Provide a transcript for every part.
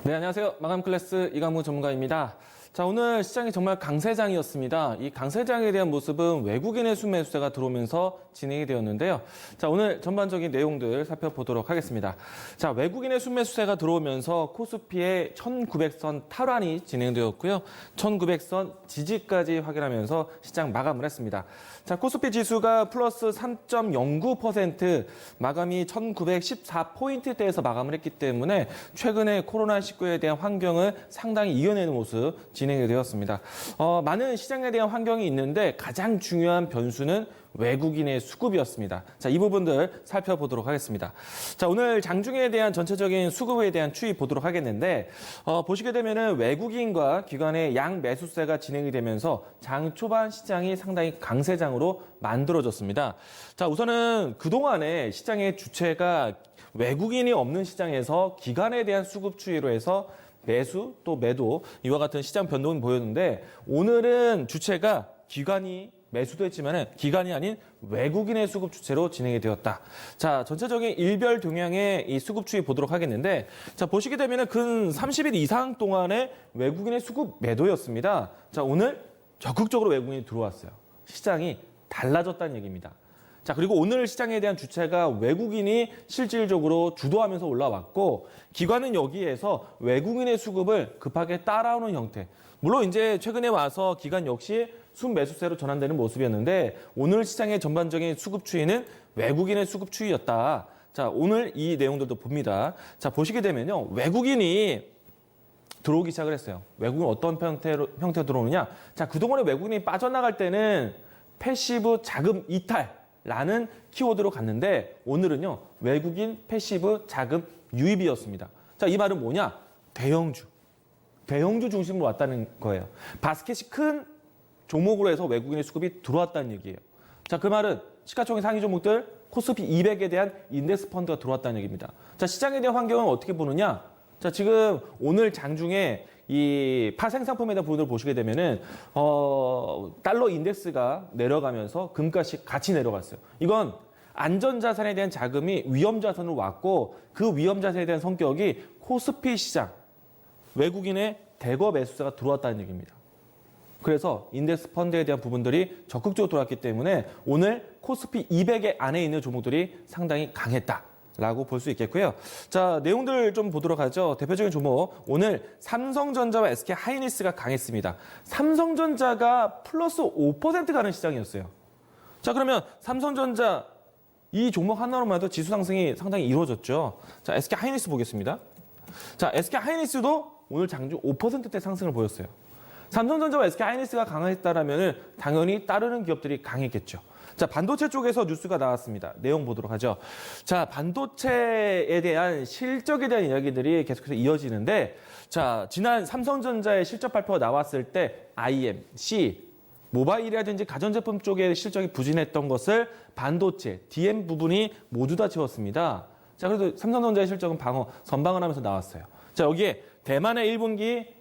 네, 안녕하세요. 마감 클래스 이강무 전문가입니다. 자, 오늘 시장이 정말 강세장이었습니다. 이 강세장에 대한 모습은 외국인의 순매수세가 들어오면서 진행이 되었는데요. 자, 오늘 전반적인 내용들 살펴보도록 하겠습니다. 자, 외국인의 순매수세가 들어오면서 코스피의 1900선 탈환이 진행되었고요. 1900선 지지까지 확인하면서 시장 마감을 했습니다. 자, 코스피 지수가 플러스 3.09% 마감이 1914포인트대에서 마감을 했기 때문에 최근에 코로나19에 대한 환경을 상당히 이겨내는 모습 진행이 되었습니다. 많은 시장에 대한 환경이 있는데 가장 중요한 변수는 외국인의 수급이었습니다. 자, 이 부분들 살펴보도록 하겠습니다. 자, 오늘 장중에 대한 전체적인 수급에 대한 추이 보도록 하겠는데, 보시게 되면은 외국인과 기관의 양 매수세가 진행이 되면서 장 초반 시장이 상당히 강세장으로 만들어졌습니다. 자, 우선은 그동안의 시장의 주체가 외국인이 없는 시장에서 기관에 대한 수급 추이로 해서 매수 또 매도 이와 같은 시장 변동을 보였는데 오늘은 주체가 기관이 매수도 했지만은 기관이 아닌 외국인의 수급 주체로 진행이 되었다. 자, 전체적인 일별 동향의 이 수급 추이 보도록 하겠는데, 자, 보시게 되면은 근 30일 이상 동안의 외국인의 수급 매도였습니다. 자, 오늘 적극적으로 외국인이 들어왔어요. 시장이 달라졌다는 얘기입니다. 자, 그리고 오늘 시장에 대한 주체가 외국인이 실질적으로 주도하면서 올라왔고, 기관은 여기에서 외국인의 수급을 급하게 따라오는 형태. 물론 이제 최근에 와서 기관 역시 순매수세로 전환되는 모습이었는데 오늘 시장의 전반적인 수급 추이는 외국인의 수급 추이였다. 자, 오늘 이 내용들도 봅니다. 자, 보시게 되면요. 외국인이 들어오기 시작을 했어요. 외국인 어떤 형태로 들어오느냐. 자, 그동안에 외국인이 빠져나갈 때는 패시브 자금 이탈라는 키워드로 갔는데 오늘은요. 외국인 패시브 자금 유입이었습니다. 자, 이 말은 뭐냐? 대형주 중심으로 왔다는 거예요. 바스켓이 큰 종목으로 해서 외국인의 수급이 들어왔다는 얘기예요. 자, 그 말은 시가총액 상위 종목들 코스피 200에 대한 인덱스 펀드가 들어왔다는 얘기입니다. 자, 시장에 대한 환경은 어떻게 보느냐? 자, 지금 오늘 장중에 이 파생 상품에 대한 부분을 보시게 되면은 달러 인덱스가 내려가면서 금값이 같이 내려갔어요. 이건 안전자산에 대한 자금이 위험자산으로 왔고 그 위험자산에 대한 성격이 코스피 시장 외국인의 대거 매수세가 들어왔다는 얘기입니다. 그래서 인덱스 펀드에 대한 부분들이 적극적으로 들어왔기 때문에 오늘 코스피 200의 안에 있는 종목들이 상당히 강했다라고 볼 수 있겠고요. 자, 내용들 좀 보도록 하죠. 대표적인 종목, 오늘 삼성전자와 SK하이닉스가 강했습니다. 삼성전자가 플러스 5% 가는 시장이었어요. 자, 그러면 삼성전자 이 종목 하나로만 해도 지수 상승이 상당히 이루어졌죠. 자, SK하이닉스 보겠습니다. 자, SK하이닉스도 오늘 장중 5%대 상승을 보였어요. 삼성전자와 SK하이닉스가 강했다라면 당연히 따르는 기업들이 강했겠죠. 자, 반도체 쪽에서 뉴스가 나왔습니다. 내용 보도록 하죠. 자, 반도체에 대한 실적에 대한 이야기들이 계속해서 이어지는데, 자, 지난 삼성전자의 실적 발표가 나왔을 때 IM, C, 모바일이라든지 가전제품 쪽의 실적이 부진했던 것을 반도체, DM 부분이 모두 다 채웠습니다. 자, 그래도 삼성전자의 실적은 선방을 하면서 나왔어요. 자, 여기에 대만의 1분기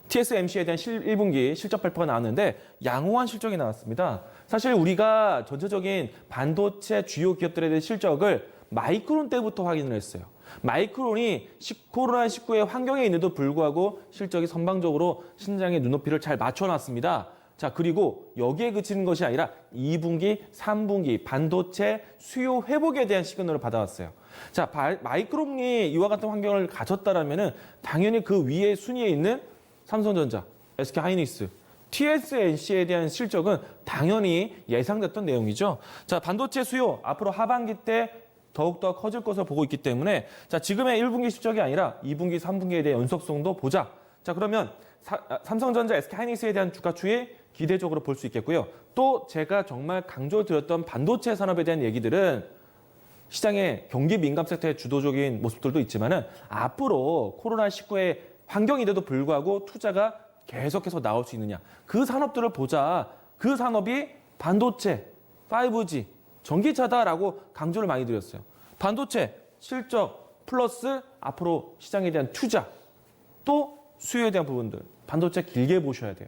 TSMC에 대한 1분기 실적 발표가 나왔는데 양호한 실적이 나왔습니다. 사실 우리가 전체적인 반도체 주요 기업들에 대한 실적을 마이크론 때부터 확인을 했어요. 마이크론이 코로나19의 환경에 있는데도 불구하고 실적이 선방적으로 신장의 눈높이를 잘 맞춰놨습니다. 자, 그리고 여기에 그치는 것이 아니라 2분기, 3분기 반도체 수요 회복에 대한 시그널을 받아왔어요. 자, 마이크론이 이와 같은 환경을 갖췄다라면은 당연히 그 위에 순위에 있는 삼성전자, SK하이닉스, TSMC에 대한 실적은 당연히 예상됐던 내용이죠. 자, 반도체 수요 앞으로 하반기 때 더욱더 커질 것으로 보고 있기 때문에 자, 지금의 1분기 실적이 아니라 2분기, 3분기에 대한 연속성도 보자. 자, 그러면 삼성전자, SK하이닉스에 대한 주가 추이 기대적으로 볼 수 있겠고요. 또 제가 정말 강조드렸던 반도체 산업에 대한 얘기들은 시장의 경기 민감 섹터의 주도적인 모습들도 있지만은 앞으로 코로나19의 환경인데도 불구하고 투자가 계속해서 나올 수 있느냐. 그 산업들을 보자. 그 산업이 반도체, 5G, 전기차다라고 강조를 많이 드렸어요. 반도체, 실적, 플러스 앞으로 시장에 대한 투자, 또 수요에 대한 부분들. 반도체 길게 보셔야 돼요.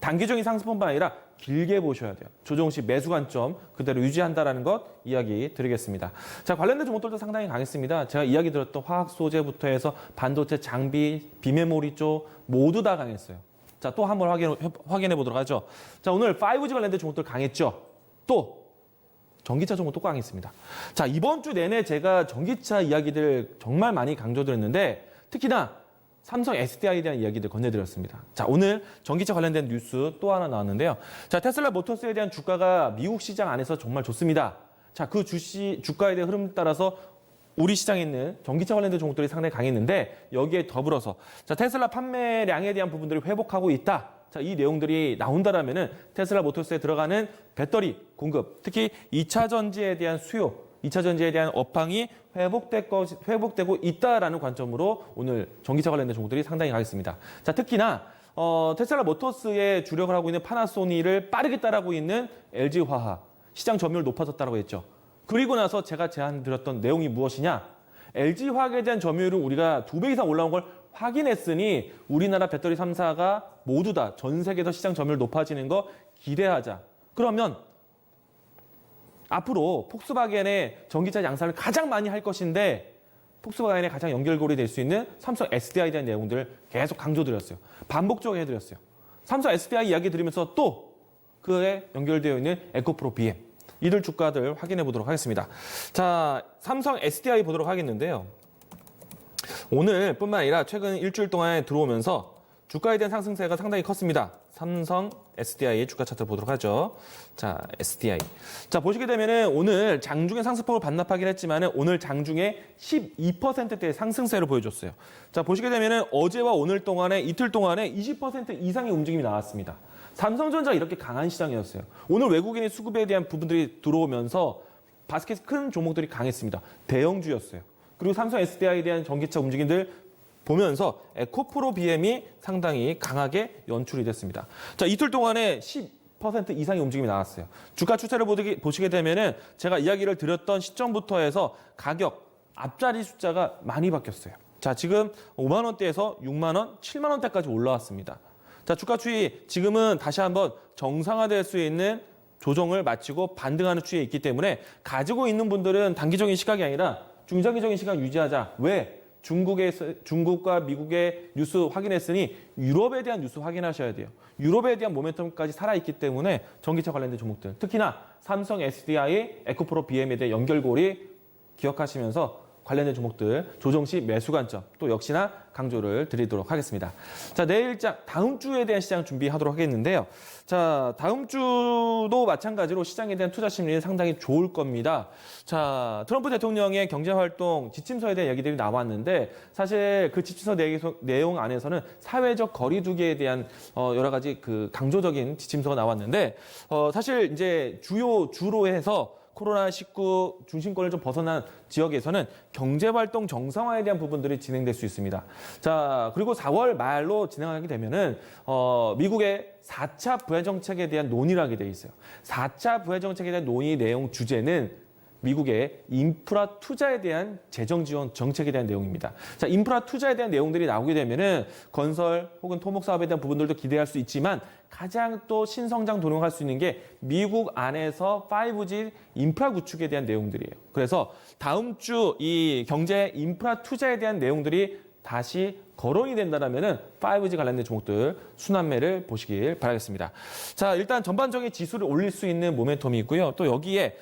단기적인 상승뿐만 아니라 길게 보셔야 돼요. 조정 시 매수 관점 그대로 유지한다라는 것 이야기 드리겠습니다. 자, 관련된 종목들도 상당히 강했습니다. 제가 이야기 드렸던 화학 소재부터 해서 반도체, 장비, 비메모리 쪽 모두 다 강했어요. 자, 또 한번 확인해 보도록 하죠. 자, 오늘 5G 관련된 종목들 강했죠. 또 전기차 종목 또 강했습니다. 자, 이번 주 내내 제가 전기차 이야기들 정말 많이 강조드렸는데 특히나 삼성 SDI에 대한 이야기들 건네드렸습니다. 자, 오늘 전기차 관련된 뉴스 또 하나 나왔는데요. 자, 테슬라 모터스에 대한 주가가 미국 시장 안에서 정말 좋습니다. 자, 그 주가에 대한 흐름 따라서 우리 시장에 있는 전기차 관련된 종목들이 상당히 강했는데 여기에 더불어서 자, 테슬라 판매량에 대한 부분들이 회복하고 있다. 자, 이 내용들이 나온다라면은 테슬라 모터스에 들어가는 배터리 공급, 특히 2차 전지에 대한 수요, 2차 전지에 대한 업황이 회복되고 있다라는 관점으로 오늘 전기차 관련된 종목들이 상당히 강했습니다. 자, 특히나 테슬라 모터스에 주력을 하고 있는 파나소닉을 빠르게 따라하고 있는 LG화학 시장 점유율 높아졌다고 했죠. 그리고 나서 제가 제안드렸던 내용이 무엇이냐? LG화학에 대한 점유율은 우리가 2배 이상 올라온 걸 확인했으니 우리나라 배터리 3사가 모두 다 전 세계에서 시장 점유율 높아지는 거 기대하자. 그러면 앞으로 폭스바겐의 전기차 양산을 가장 많이 할 것인데 폭스바겐의 가장 연결고리 될 수 있는 삼성 SDI에 대한 내용들을 계속 강조드렸어요. 반복적으로 해드렸어요. 삼성 SDI 이야기 드리면서 또 그에 연결되어 있는 에코프로 BM 이들 주가들 확인해 보도록 하겠습니다. 자, 삼성 SDI 보도록 하겠는데요. 오늘뿐만 아니라 최근 일주일 동안에 들어오면서 주가에 대한 상승세가 상당히 컸습니다. 삼성 SDI의 주가 차트를 보도록 하죠. 자, SDI. 자, 보시게 되면은 오늘 장중에 상승폭을 반납하긴 했지만은 오늘 장중에 12%대의 상승세를 보여줬어요. 자, 보시게 되면은 어제와 오늘 동안에 이틀 동안에 20% 이상의 움직임이 나왔습니다. 삼성전자가 이렇게 강한 시장이었어요. 오늘 외국인의 수급에 대한 부분들이 들어오면서 바스켓 큰 종목들이 강했습니다. 대형주였어요. 그리고 삼성 SDI에 대한 전기차 움직임들 보면서 에코프로 BM이 상당히 강하게 연출이 됐습니다. 자, 이틀 동안에 10% 이상의 움직임이 나왔어요. 주가 추세를 보시게 되면은 제가 이야기를 드렸던 시점부터 해서 가격 앞자리 숫자가 많이 바뀌었어요. 자, 지금 5만 원대에서 6만 원, 7만 원대까지 올라왔습니다. 자, 주가 추이 지금은 다시 한번 정상화될 수 있는 조정을 마치고 반등하는 추이에 있기 때문에 가지고 있는 분들은 단기적인 시각이 아니라 중장기적인 시각 유지하자. 왜? 중국과 미국의 뉴스 확인했으니 유럽에 대한 뉴스 확인하셔야 돼요. 유럽에 대한 모멘텀까지 살아있기 때문에 전기차 관련된 종목들, 특히나 삼성 SDI, 에코프로 BM에 대한 연결고리 기억하시면서 관련된 종목들 조정 시 매수 관점 또 역시나 강조를 드리도록 하겠습니다. 자, 내일장 다음 주에 대한 시장 준비하도록 하겠는데요. 자, 다음 주도 마찬가지로 시장에 대한 투자 심리는 상당히 좋을 겁니다. 자, 트럼프 대통령의 경제활동 지침서에 대한 얘기들이 나왔는데 사실 그 지침서 내용 안에서는 사회적 거리두기에 대한 여러 가지 그 강조적인 지침서가 나왔는데 사실 이제 주로 해서 코로나19 중심권을 좀 벗어난 지역에서는 경제활동 정상화에 대한 부분들이 진행될 수 있습니다. 자, 그리고 4월 말로 진행하게 되면은, 미국의 4차 부양정책에 대한 논의를 하게 돼 있어요. 4차 부양정책에 대한 논의 내용 주제는 미국의 인프라 투자에 대한 재정 지원 정책에 대한 내용입니다. 자, 인프라 투자에 대한 내용들이 나오게 되면은 건설 혹은 토목 사업에 대한 부분들도 기대할 수 있지만 가장 또 신성장 도용할 수 있는 게 미국 안에서 5G 인프라 구축에 대한 내용들이에요. 그래서 다음 주 이 경제 인프라 투자에 대한 내용들이 다시 거론이 된다면은 5G 관련된 종목들 순환매를 보시길 바라겠습니다. 자, 일단 전반적인 지수를 올릴 수 있는 모멘텀이 있고요. 또 여기에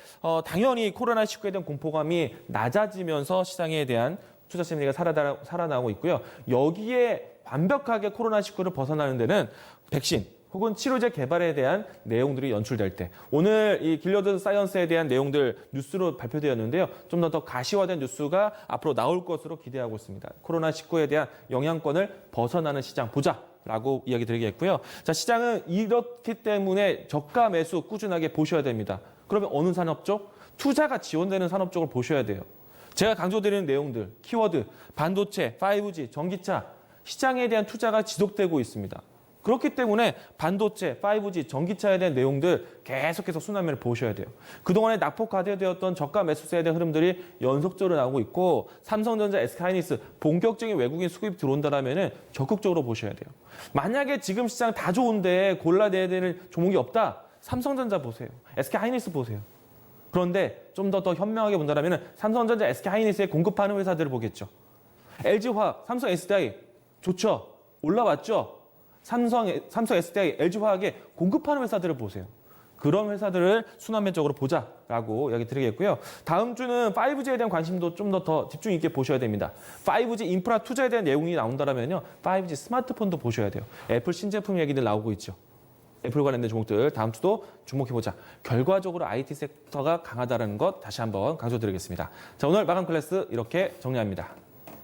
당연히 코로나19에 대한 공포감이 낮아지면서 시장에 대한 투자 심리가 살아나고 있고요. 여기에 완벽하게 코로나19를 벗어나는 데는 백신 혹은 치료제 개발에 대한 내용들이 연출될 때 오늘 이 길러드 사이언스에 대한 내용들 뉴스로 발표되었는데요. 좀 더 가시화된 뉴스가 앞으로 나올 것으로 기대하고 있습니다. 코로나19에 대한 영향권을 벗어나는 시장 보자라고 이야기 드리겠고요. 자, 시장은 이렇기 때문에 저가 매수 꾸준하게 보셔야 됩니다. 그러면 어느 산업 쪽? 투자가 지원되는 산업 쪽을 보셔야 돼요. 제가 강조드리는 내용들, 키워드, 반도체, 5G, 전기차, 시장에 대한 투자가 지속되고 있습니다. 그렇기 때문에 반도체, 5G, 전기차에 대한 내용들 계속해서 순환매를 보셔야 돼요. 그동안에 낙폭 과대되었던 저가 매수세에 대한 흐름들이 연속적으로 나오고 있고 삼성전자, SK하이닉스 본격적인 외국인 수급이 들어온다면 적극적으로 보셔야 돼요. 만약에 지금 시장 다 좋은데 골라내야 되는 종목이 없다. 삼성전자 보세요. SK하이닉스 보세요. 그런데 좀 더 현명하게 본다면 삼성전자, SK하이닉스에 공급하는 회사들을 보겠죠. LG화학, 삼성 SDI 좋죠. 올라왔죠. 삼성 SDI, LG화학에 공급하는 회사들을 보세요. 그런 회사들을 순환매적으로 보자라고 이야기 드리겠고요. 다음 주는 5G에 대한 관심도 좀 더 집중 있게 보셔야 됩니다. 5G 인프라 투자에 대한 내용이 나온다면요. 5G 스마트폰도 보셔야 돼요. 애플 신제품 얘기들 나오고 있죠. 애플 관련된 종목들 다음 주도 주목해보자. 결과적으로 IT 섹터가 강하다는 것 다시 한번 강조드리겠습니다. 자, 오늘 마감 클래스 이렇게 정리합니다.